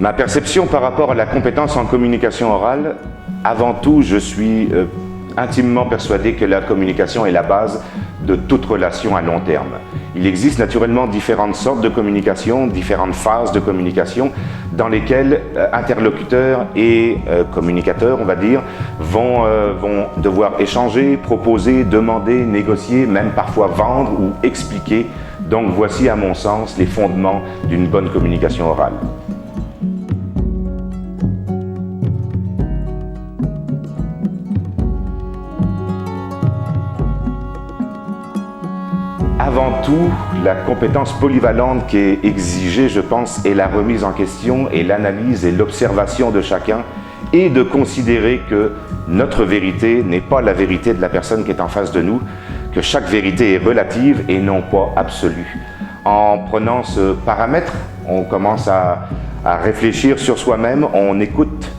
Ma perception par rapport à la compétence en communication orale, avant tout, je suis intimement persuadé que la communication est la base de toute relation à long terme. Il existe naturellement différentes sortes de communication, différentes phases de communication dans lesquelles interlocuteurs et communicateurs, on va dire, vont devoir échanger, proposer, demander, négocier, même parfois vendre ou expliquer. Donc voici à mon sens les fondements d'une bonne communication orale. Avant tout, la compétence polyvalente qui est exigée, je pense, est la remise en question et l'analyse et l'observation de chacun et de considérer que notre vérité n'est pas la vérité de la personne qui est en face de nous, que chaque vérité est relative et non pas absolue. En prenant ce paramètre, on commence à réfléchir sur soi-même, on écoute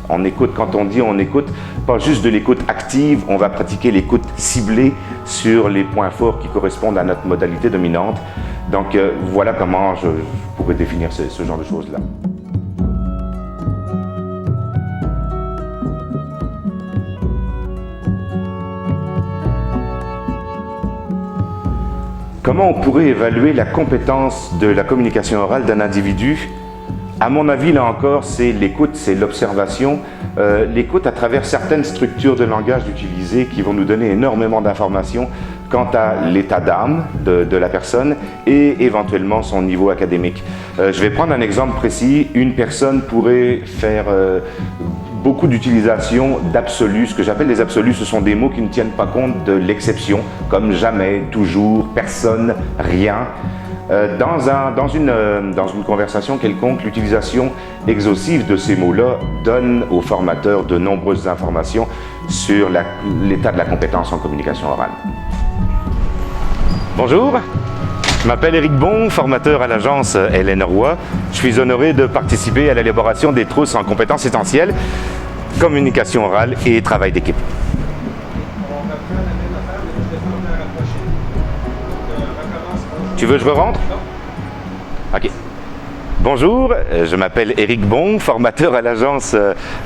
quand on dit on écoute, pas juste de l'écoute active, on va pratiquer l'écoute ciblée sur les points forts qui correspondent à notre modalité dominante. Donc voilà comment je pourrais définir ce genre de choses-là. Comment on pourrait évaluer la compétence de la communication orale d'un individu? À mon avis, là encore, c'est l'écoute, c'est l'observation. L'écoute à travers certaines structures de langage utilisées qui vont nous donner énormément d'informations quant à l'état d'âme de la personne et éventuellement son niveau académique. Je vais prendre un exemple précis. Une personne pourrait faire beaucoup d'utilisation d'absolus. Ce que j'appelle les absolus, ce sont des mots qui ne tiennent pas compte de l'exception, comme jamais, toujours, personne, rien. Dans une conversation quelconque, l'utilisation exhaustive de ces mots-là donne au formateur de nombreuses informations sur l'état de la compétence en communication orale. Bonjour, je m'appelle Éric Bon, formateur à l'agence Hélène Roy. Je suis honoré de participer à l'élaboration des trousses en compétences essentielles, communication orale et travail d'équipe. Tu veux que je rentre? Ok. Bonjour, je m'appelle Éric Bon, formateur à l'agence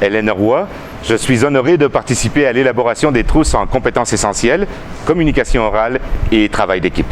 Hélène Roy. Je suis honoré de participer à l'élaboration des trousses en compétences essentielles, communication orale et travail d'équipe.